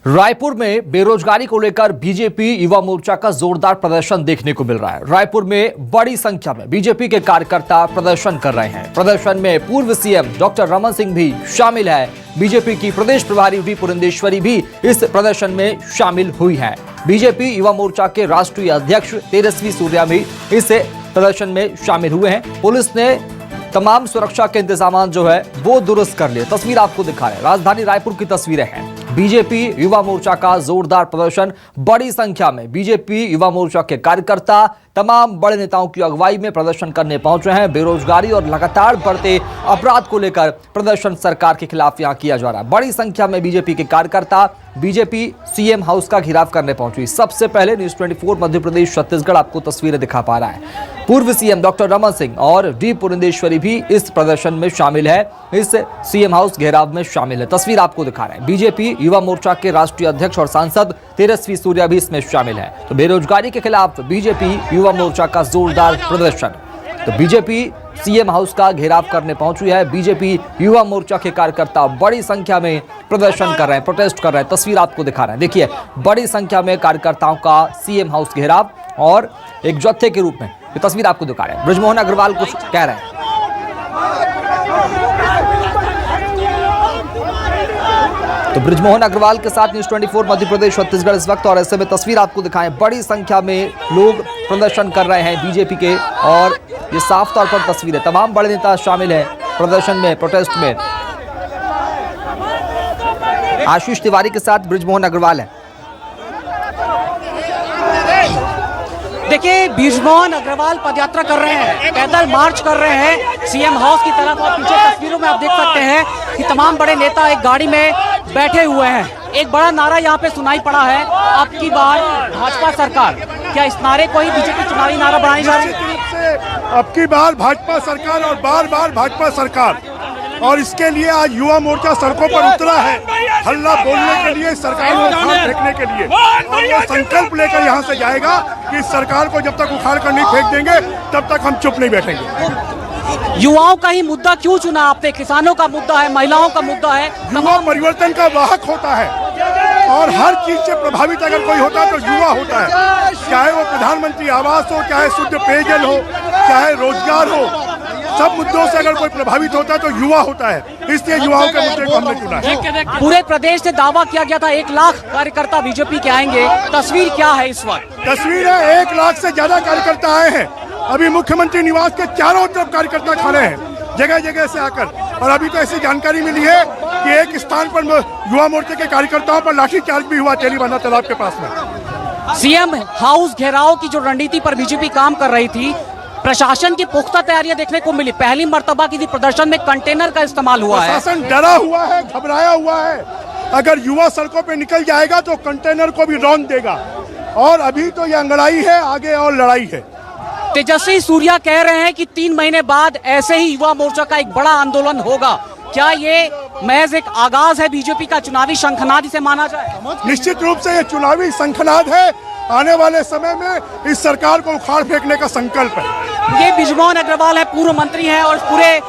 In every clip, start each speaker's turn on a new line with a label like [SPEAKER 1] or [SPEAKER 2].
[SPEAKER 1] रायपुर में बेरोजगारी को लेकर बीजेपी युवा मोर्चा का जोरदार प्रदर्शन देखने को मिल रहा है। रायपुर में बड़ी संख्या में बीजेपी के कार्यकर्ता प्रदर्शन कर रहे हैं। प्रदर्शन में पूर्व सीएम डॉक्टर रमन सिंह भी शामिल है। बीजेपी की प्रदेश प्रभारी वी पुरंदेश्वरी भी इस प्रदर्शन में शामिल हुई है। बीजेपी युवा मोर्चा के राष्ट्रीय अध्यक्ष तेजस्वी सूर्या भी इस प्रदर्शन में शामिल हुए हैं। पुलिस ने तमाम सुरक्षा के इंतजाम जो है वो दुरुस्त कर लिए। तस्वीर आपको दिखा रहे हैं, राजधानी रायपुर की तस्वीरें हैं। बीजेपी युवा मोर्चा का जोरदार प्रदर्शन, बड़ी संख्या में बीजेपी युवा मोर्चा के कार्यकर्ता तमाम बड़े नेताओं की अगुवाई में प्रदर्शन करने पहुंचे हैं। बेरोजगारी और लगातार बढ़ते अपराध को लेकर प्रदर्शन सरकार के खिलाफ यहां किया जा रहा है। बड़ी संख्या में बीजेपी के कार्यकर्ता बीजेपी सीएम हाउस का घेराव करने पहुंची। सबसे पहले न्यूज़ 24 मध्य प्रदेश छत्तीसगढ़ आपको तस्वीरें दिखा पा रहा है। पूर्व सीएम डॉक्टर रमन सिंह और वी पुरंदेश्वरी भी इस प्रदर्शन में शामिल है, इस सीएम हाउस घेराव में शामिल है। तस्वीर आपको दिखा रहे हैं। बीजेपी युवा मोर्चा के राष्ट्रीय अध्यक्ष और सांसद तेजस्वी सूर्या भी इसमें शामिल है। तो बेरोजगारी के खिलाफ बीजेपी युवा मोर्चा का जोरदार प्रदर्शन। तो बीजेपी सीएम हाउस का घेराव करने पहुंची है। बीजेपी युवा मोर्चा के कार्यकर्ता बड़ी संख्या में प्रदर्शन कर रहे हैं, प्रोटेस्ट कर रहे हैं। तस्वीर आपको दिखा रहे हैं, देखिए बड़ी संख्या में कार्यकर्ताओं का सीएम हाउस घेराव और एक जत्थे के रूप में ये तस्वीर आपको दिखा रहे हैं। बृजमोहन अग्रवाल कुछ कह रहे हैं। तो बृजमोहन अग्रवाल के साथ न्यूज़ 24 मध्य प्रदेश छत्तीसगढ़ इस वक्त, और ऐसे में तस्वीर आपको दिखाएं। बड़ी संख्या में लोग प्रदर्शन कर रहे हैं बीजेपी के, और ये साफ तौर पर तस्वीर है। तमाम बड़े नेता शामिल हैं प्रदर्शन में, प्रोटेस्ट में। आशीष तिवारी के साथ बृजमोहन अग्रवाल है।
[SPEAKER 2] देखिए, बृजमोहन अग्रवाल पदयात्रा कर रहे हैं, पैदल मार्च कर रहे हैं सीएम हाउस की तरफ। और पीछे तस्वीरों में आप देख सकते हैं कि तमाम बड़े नेता एक गाड़ी में बैठे हुए हैं। एक बड़ा नारा यहाँ पे सुनाई पड़ा है, अब की बार भाजपा सरकार। क्या इस नारे को ही बीजेपी चुनावी नारा बनाई जा रही है?
[SPEAKER 3] अब की बार भाजपा सरकार और बार बार भाजपा सरकार, और इसके लिए आज युवा मोर्चा सड़कों पर उतरा है, हल्ला बोलने के लिए, सरकार को उखाड़ फेंकने के लिए। और ये संकल्प लेकर यहाँ से जाएगा कि इस सरकार को जब तक उखाड़ कर नहीं फेंक देंगे तब तक हम चुप नहीं बैठेंगे।
[SPEAKER 2] युवाओं का ही मुद्दा क्यों चुना आपने? किसानों का मुद्दा है, महिलाओं का मुद्दा है।
[SPEAKER 3] युवा परिवर्तन का वाहक होता है, और हर चीज से प्रभावित अगर कोई होता है तो युवा होता है। चाहे वो प्रधानमंत्री आवास हो, चाहे शुद्ध पेयजल हो, चाहे रोजगार हो, सब मुद्दों से अगर कोई प्रभावित होता है तो युवा होता है। इसलिए युवाओं के मुद्दे को हमने चुना है।
[SPEAKER 2] पूरे प्रदेश से दावा किया गया था 1 लाख कार्यकर्ता बीजेपी के आएंगे। तस्वीर क्या है इस वक्त?
[SPEAKER 3] तस्वीर है 1 लाख से ज्यादा कार्यकर्ता आए हैं। अभी मुख्यमंत्री निवास के चारों तरफ कार्यकर्ता खड़े हैं, जगह जगह से आकर। और अभी तो ऐसी जानकारी मिली है कि एक स्थान पर युवा मोर्चे के कार्यकर्ताओं पर लाठीचार्ज भी हुआ तेलीबांधा तालाब के पास में।
[SPEAKER 2] सीएम हाउस घेराव की जो रणनीति पर बीजेपी काम कर रही थी, प्रशासन की पुख्ता तैयारियां देखने को मिली। पहली मर्तबा किसी प्रदर्शन में कंटेनर का इस्तेमाल हुआ है।
[SPEAKER 3] प्रशासन डरा हुआ है, घबराया हुआ है। अगर युवा सड़कों पे निकल जाएगा तो कंटेनर को भी रौंद देगा। और अभी तो ये अंगड़ाई है, आगे और लड़ाई है।
[SPEAKER 2] तेजस्वी सूर्या कह रहे हैं कि 3 महीने बाद ऐसे ही युवा मोर्चा का एक बड़ा आंदोलन होगा। क्या ये महज एक आगाज है बीजेपी का चुनावी शंखनाद इसे माना जाए?
[SPEAKER 3] निश्चित रूप से ये चुनावी शंखनाद है। आने वाले समय में इस सरकार को उखाड़ फेंकने का संकल्प है।
[SPEAKER 2] ये बृजमोहन अग्रवाल है, पूर्व मंत्री हैं, और पूरे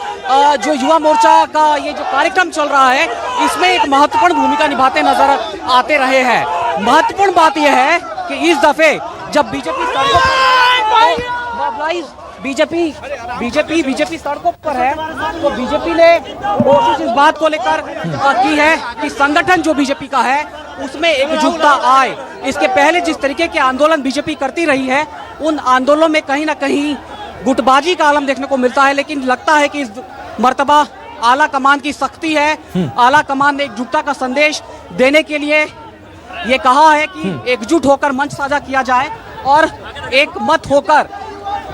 [SPEAKER 2] जो युवा मोर्चा का ये जो कार्यक्रम चल रहा है इसमें एक महत्वपूर्ण भूमिका निभाते नजर आते रहे हैं। महत्वपूर्ण बात यह है कि इस दफे जब बीजेपी सड़कों पर है तो बीजेपी ने कोशिश इस बात को लेकर की है कि संगठन जो बीजेपी का है उसमें एकजुटता आए। इसके पहले जिस तरीके के आंदोलन बीजेपी करती रही है, उन आंदोलनों में कहीं ना कहीं गुटबाजी का आलम देखने को मिलता है। लेकिन लगता है कि इस मर्तबा आला कमान की सख्ती है। आला कमान ने एकजुटता का संदेश देने के लिए ये कहा है कि एकजुट होकर मंच साझा किया जाए, और एक मत होकर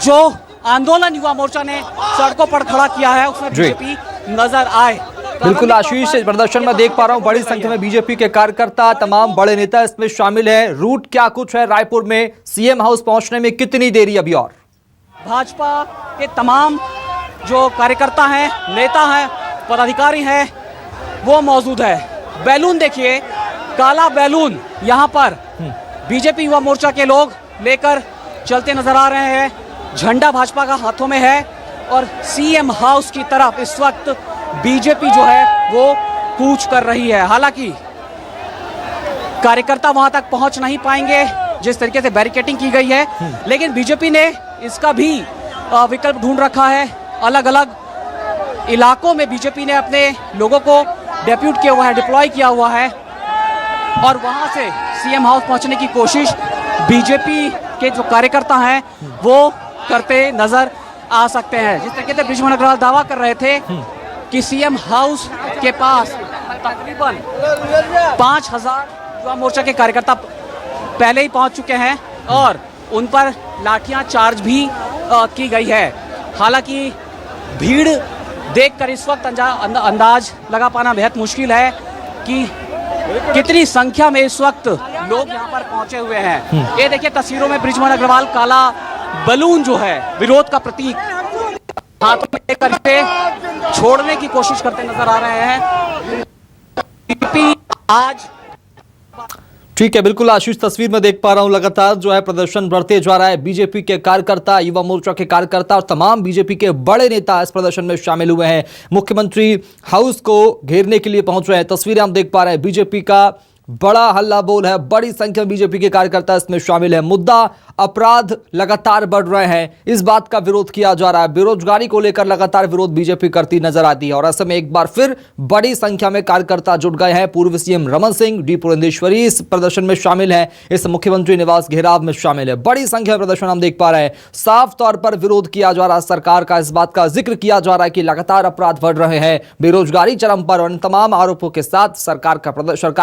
[SPEAKER 2] जो आंदोलन युवा मोर्चा ने सड़कों पर खड़ा किया है उसमें बीजेपी नजर आए।
[SPEAKER 1] बिल्कुल आशीष, प्रदर्शन में देख पा रहा हूं बड़ी संख्या में बीजेपी के कार्यकर्ता, तमाम बड़े नेता इसमें शामिल हैं। रूट क्या कुछ है रायपुर में? सीएम हाउस पहुंचने में कितनी देरी अभी और?
[SPEAKER 2] भाजपा के तमाम जो कार्यकर्ता हैं, नेता हैं, पदाधिकारी हैं, वो मौजूद है। बैलून देखिए, काला बैलून यहाँ पर बीजेपी युवा मोर्चा के लोग लेकर चलते नजर आ रहे हैं। झंडा भाजपा का हाथों में है, और सीएम हाउस की तरफ इस वक्त बीजेपी जो है वो कूच कर रही है। हालांकि कार्यकर्ता वहां तक पहुंच नहीं पाएंगे जिस तरीके से बैरिकेडिंग की गई है। लेकिन बीजेपी ने इसका भी विकल्प ढूंढ रखा है। अलग अलग इलाकों में बीजेपी ने अपने लोगों को डेप्यूट किया हुआ है, डिप्लॉय किया हुआ है और वहां से सीएम हाउस पहुंचने की कोशिश बीजेपी के जो कार्यकर्ता हैं वो करते नजर आ सकते हैं। जिस तरीके से बृजमोहन अग्रवाल दावा कर रहे थे कि सीएम हाउस के पास तकरीबन 5000 युवा मोर्चा के कार्यकर्ता पहले ही पहुंच चुके हैं और उन पर लाठियां चार्ज भी की गई है। हालांकि भीड़ देखकर इस वक्त अंदाज लगा पाना बेहद मुश्किल है कि कितनी संख्या में इस वक्त लोग यहां पर पहुंचे हुए हैं। ये देखिए तस्वीरों में बृजमोहन अग्रवाल काला बलून जो है विरोध का प्रतीक हाथों में लेकर इसे छोड़ने की कोशिश करते नजर आ रहे हैं। बीजेपी आज
[SPEAKER 1] ठीक है, बिल्कुल आशीष, तस्वीर में देख पा रहा हूं लगातार जो है प्रदर्शन बढ़ते जा रहा है। बीजेपी के कार्यकर्ता, युवा मोर्चा के कार्यकर्ता और तमाम बीजेपी के बड़े नेता इस प्रदर्शन में शामिल हुए हैं। मुख्यमंत्री हाउस को घेरने के लिए पहुंच रहे हैं। तस्वीरें हम देख पा रहे हैं। बीजेपी का बड़ा हल्ला बोल है, बड़ी संख्या में बीजेपी के कार्यकर्ता इसमें शामिल है। मुद्दा अपराध लगातार बढ़ रहे हैं, इस बात का विरोध किया जा रहा है। बेरोजगारी को लेकर लगातार विरोध बीजेपी करती नजर आती है और ऐसे में एक बार फिर बड़ी संख्या में कार्यकर्ता जुट गए हैं। पूर्व सीएम रमन सिंह, डी पुरंदेश्वरी इस प्रदर्शन में शामिल है, इस मुख्यमंत्री निवास घेराव में शामिल है। बड़ी संख्या में प्रदर्शन हम देख पा रहे हैं। साफ तौर पर विरोध किया जा रहा है सरकार का, इस बात का जिक्र किया जा रहा है कि लगातार अपराध बढ़ रहे हैं, बेरोजगारी चरम पर और इन तमाम आरोपों के साथ सरकार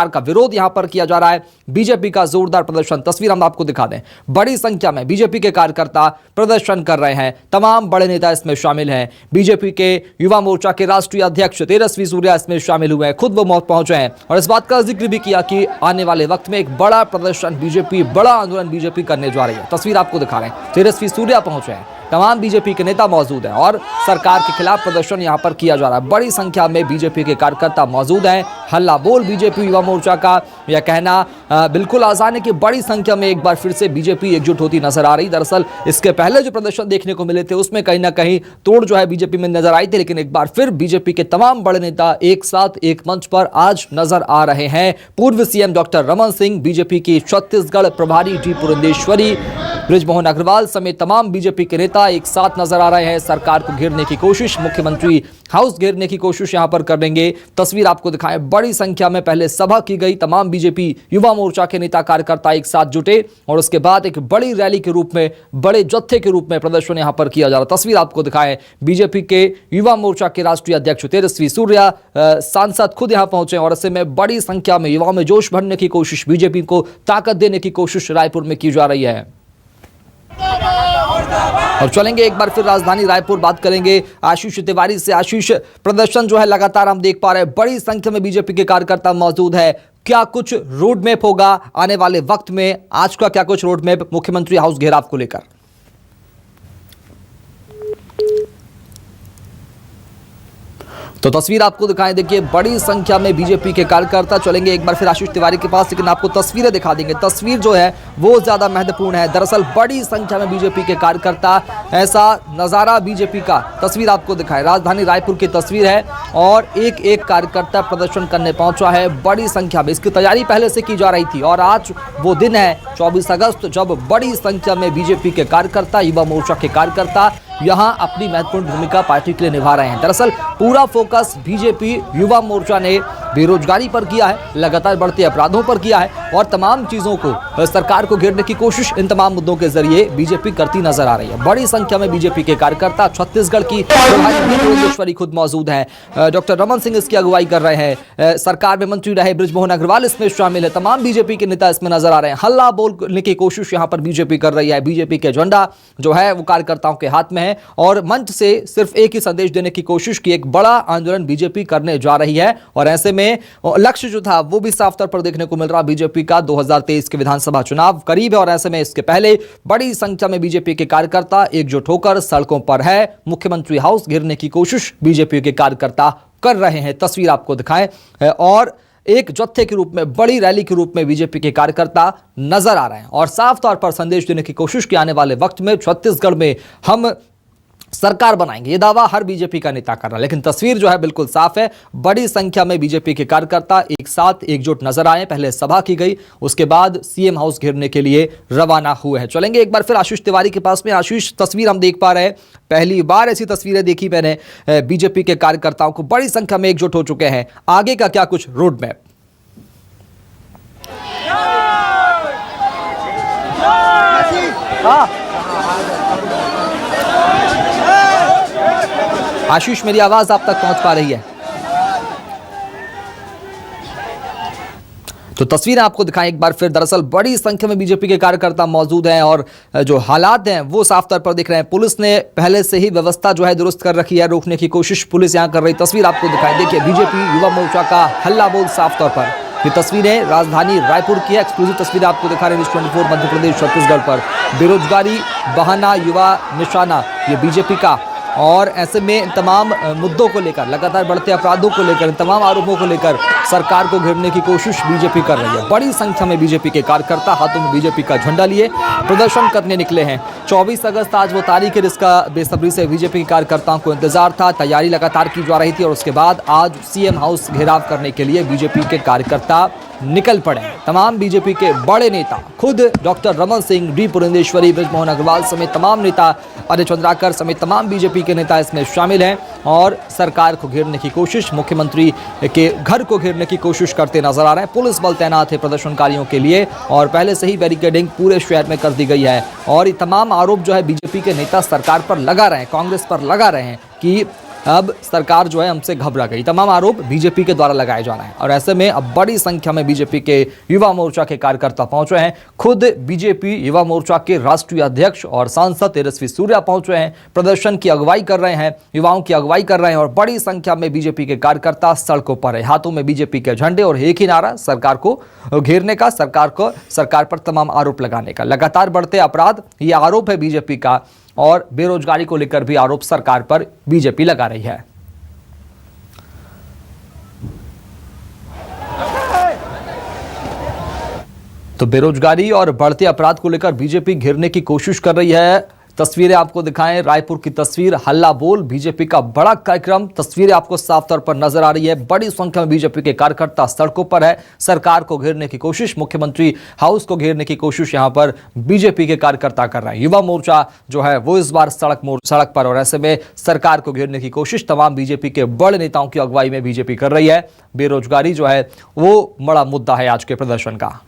[SPEAKER 1] का विरोध यहां पर किया जा रहा है। बीजेपी का जोरदार प्रदर्शन, तस्वीर हम आपको दिखा दें। बड़ी संख्या में बीजेपी के कार्यकर्ता प्रदर्शन कर रहे हैं, तमाम बड़े नेता इसमें शामिल हैं। बीजेपी के युवा मोर्चा के राष्ट्रीय अध्यक्ष तेजस्वी सूर्या इसमें शामिल हुए हैं, खुद वो पहुंचे हैं और इस बात का जिक्र भी किया कि आने वाले वक्त में एक बड़ा प्रदर्शन बीजेपी, बड़ा आंदोलन बीजेपी करने जा रही है। तस्वीर आपको दिखा रहे हैं, तेजस्वी सूर्या पहुंचे हैं, तमाम बीजेपी के नेता मौजूद हैं और सरकार के खिलाफ प्रदर्शन यहां पर किया जा रहा है। बड़ी संख्या में बीजेपी के कार्यकर्ता मौजूद हैं। हल्ला बोल बीजेपी युवा मोर्चा का यह कहना बिल्कुल आसान है कि बड़ी संख्या में एक बार फिर से बीजेपी एकजुट होती नजर आ रही। दरअसल इसके पहले जो प्रदर्शन देखने को मिले थे उसमें कहीं ना कहीं तोड़ जो है बीजेपी में नजर आई थी, लेकिन एक बार फिर बीजेपी के तमाम बड़े नेता एक साथ एक मंच पर आज नजर आ रहे हैं। पूर्व CM doctor Raman Singh, BJP की छत्तीसगढ़ प्रभारी डी पुरंदेश्वरी, बृजमोहन अग्रवाल समेत तमाम बीजेपी के नेता एक साथ नजर आ रहे हैं। सरकार को घेरने की कोशिश, मुख्यमंत्री हाउस घेरने की कोशिश यहां पर करेंगे। तस्वीर आपको दिखाएं, बड़ी संख्या में पहले सभा की गई, तमाम बीजेपी युवा मोर्चा के नेता कार्यकर्ता एक साथ जुटे और उसके बाद एक बड़ी रैली के रूप में, बड़े जत्थे के रूप में प्रदर्शन यहां पर किया जा रहा। तस्वीर आपको दिखाएं, बीजेपी के युवा मोर्चा के राष्ट्रीय अध्यक्ष तेजस्वी सूर्या, सांसद खुद यहां पहुंचे और ऐसे में बड़ी संख्या में युवाओं में जोश भरने की कोशिश, बीजेपी को ताकत देने की कोशिश रायपुर में की जा रही है। और चलेंगे एक बार फिर राजधानी रायपुर, बात करेंगे आशीष तिवारी से। आशीष, प्रदर्शन जो है लगातार हम देख पा रहे हैं, बड़ी संख्या में बीजेपी के कार्यकर्ता मौजूद है। क्या कुछ रोड मैप होगा आने वाले वक्त में, आज का क्या कुछ रोड मैप मुख्यमंत्री हाउस घेराव को लेकर? तो तस्वीर आपको दिखाएं, देखिए बड़ी संख्या में बीजेपी के कार्यकर्ता। चलेंगे एक बार फिर आशीष तिवारी के पास, लेकिन आपको तस्वीरें दिखा देंगे। तस्वीर जो है वो ज्यादा महत्वपूर्ण है। दरअसल बड़ी संख्या में बीजेपी के कार्यकर्ता, ऐसा नजारा बीजेपी का, तस्वीर आपको दिखाएं, राजधानी रायपुर की तस्वीर है और एक एक कार्यकर्ता प्रदर्शन करने पहुंचा है बड़ी संख्या में। इसकी तैयारी पहले से की जा रही थी और आज वो दिन है 24 अगस्त, जब बड़ी संख्या में बीजेपी के कार्यकर्ता, युवा मोर्चा के कार्यकर्ता यहां अपनी महत्वपूर्ण भूमिका पार्टी के लिए निभा रहे हैं। दरअसल पूरा फोकस बीजेपी युवा मोर्चा ने बेरोजगारी पर किया है, लगातार बढ़ते अपराधों पर किया है और तमाम चीजों को, सरकार को घेरने की कोशिश इन तमाम मुद्दों के जरिए बीजेपी करती नजर आ रही है। बड़ी संख्या में बीजेपी के कार्यकर्ता, छत्तीसगढ़ की पुरंदेश्वरी खुद मौजूद है, डॉक्टर रमन सिंह इसकी अगुवाई कर रहे हैं, सरकार में मंत्री रहे बृजमोहन अग्रवाल इसमें शामिल है, तमाम बीजेपी के नेता इसमें नजर आ रहे हैं। हल्ला बोलने की कोशिश यहां पर बीजेपी कर रही है। बीजेपी के झंडा जो है वो कार्यकर्ताओं के हाथ में है और मंच से सिर्फ एक ही संदेश देने की कोशिश की, एक बड़ा आंदोलन बीजेपी करने जा रही है और ऐसे में लक्ष्य जो था वो भी साफ तौर पर देखने को मिल रहा। बीजेपी का 2023 के विधानसभा चुनाव करीब है और ऐसे में इसके पहले बड़ी संख्या में बीजेपी के कार्यकर्ता एकजुट होकर सड़कों पर है। मुख्यमंत्री हाउस घेरने की कोशिश बीजेपी के कार्यकर्ता कर रहे हैं। तस्वीर आपको दिखाएं और एक जत्थे के रूप में, बड़ी रैली के रूप में बीजेपी के कार्यकर्ता नजर आ रहे हैं और साफ तौर पर संदेश देने की कोशिश की आने वाले वक्त में छत्तीसगढ़ में हम सरकार बनाएंगे, ये दावा हर बीजेपी का नेता कर रहा है। लेकिन तस्वीर जो है बिल्कुल साफ है। बड़ी संख्या में बीजेपी के कार्यकर्ता एक साथ एकजुट नजर आए। पहले सभा की गई, उसके बाद सीएम हाउस घेरने के लिए रवाना हुए हैं। चलेंगे एक बार फिर आशीष तिवारी के पास में। आशीष, तस्वीर हम देख पा रहे हैं, पहली बार ऐसी तस्वीरें देखी मैंने। बीजेपी के कार्यकर्ताओं को बड़ी संख्या में एकजुट हो चुके हैं। आगे का क्या कुछ रोड मैप? आशीष, मेरी आवाज आप तक पहुंच पा रही है? तो तस्वीरें आपको दिखाएं एक बार फिर। दरअसल बड़ी संख्या में बीजेपी के कार्यकर्ता मौजूद हैं और जो हालात हैं वो साफ तौर पर दिख रहे हैं। पुलिस ने पहले से ही व्यवस्था जो है दुरुस्त कर रखी है, रोकने की कोशिश पुलिस यहां कर रही। तस्वीर आपको दिखाएं, देखिए बीजेपी युवा मोर्चा का हल्ला बोल साफ तौर पर। ये तस्वीरें राजधानी रायपुर की है, एक्सक्लूसिव तस्वीर आपको दिखा रहे हैं न्यूज़ 24 मध्य प्रदेश छत्तीसगढ़ पर। बेरोजगारी बहाना युवा निशाना ये बीजेपी का, और ऐसे में तमाम मुद्दों को लेकर, लगातार बढ़ते अपराधों को लेकर, तमाम आरोपों को लेकर सरकार को घेरने की कोशिश बीजेपी कर रही है। बड़ी संख्या में बीजेपी के कार्यकर्ता हाथों में बीजेपी का झंडा लिए प्रदर्शन करने निकले हैं। 24 अगस्त आज वो तारीख है जिसका बेसब्री से बीजेपी के कार्यकर्ताओं को इंतजार था। तैयारी लगातार की जा रही थी और उसके बाद आज सीएम हाउस घेराव करने के लिए बीजेपी के कार्यकर्ता निकल पड़े। तमाम बीजेपी के बड़े नेता, खुद डॉक्टर रमन सिंह, डी पुरंदेश्वरी, बृजमोहन अग्रवाल समेत तमाम नेता, अजय चंद्राकर समेत तमाम बीजेपी के नेता इसमें शामिल हैं और सरकार को घेरने की कोशिश, मुख्यमंत्री के घर को घेरने की कोशिश करते नजर आ रहे हैं। पुलिस बल तैनात है प्रदर्शनकारियों के लिए और पहले से ही बैरिकेडिंग पूरे शहर में कर दी गई है। और ये तमाम आरोप जो है बीजेपी के नेता सरकार पर लगा रहे हैं, कांग्रेस पर लगा रहे हैं कि अब सरकार जो है हमसे घबरा गई। तमाम आरोप बीजेपी के द्वारा लगाए जा रहे हैं और ऐसे में अब बड़ी संख्या में बीजेपी के युवा मोर्चा के कार्यकर्ता पहुंचे हैं। खुद बीजेपी युवा मोर्चा के राष्ट्रीय अध्यक्ष और सांसद तेजस्वी सूर्या पहुंचे हैं, प्रदर्शन की अगुवाई कर रहे हैं, युवाओं की अगुवाई कर रहे हैं और बड़ी संख्या में बीजेपी के कार्यकर्ता सड़कों पर है, हाथों में बीजेपी के झंडे और एक ही नारा सरकार को घेरने का, सरकार पर तमाम आरोप लगाने का। लगातार बढ़ते अपराध ये आरोप है बीजेपी का और बेरोजगारी को लेकर भी आरोप सरकार पर बीजेपी लगा रही है। तो बेरोजगारी और बढ़ते अपराध को लेकर बीजेपी घेरने की कोशिश कर रही है। तस्वीरें आपको दिखाएं, रायपुर की तस्वीर, हल्ला बोल बीजेपी का बड़ा कार्यक्रम। तस्वीरें आपको साफ तौर पर नजर आ रही है। बड़ी संख्या में बीजेपी के कार्यकर्ता सड़कों पर है, सरकार को घेरने की कोशिश, मुख्यमंत्री हाउस को घेरने की कोशिश यहां पर बीजेपी के कार्यकर्ता कर रहे हैं। युवा मोर्चा जो है वो इस बार सड़क पर और ऐसे में सरकार को घेरने की कोशिश तमाम बीजेपी के बड़े नेताओं की अगुवाई में बीजेपी कर रही है। बेरोजगारी जो है वो बड़ा मुद्दा है आज के प्रदर्शन का।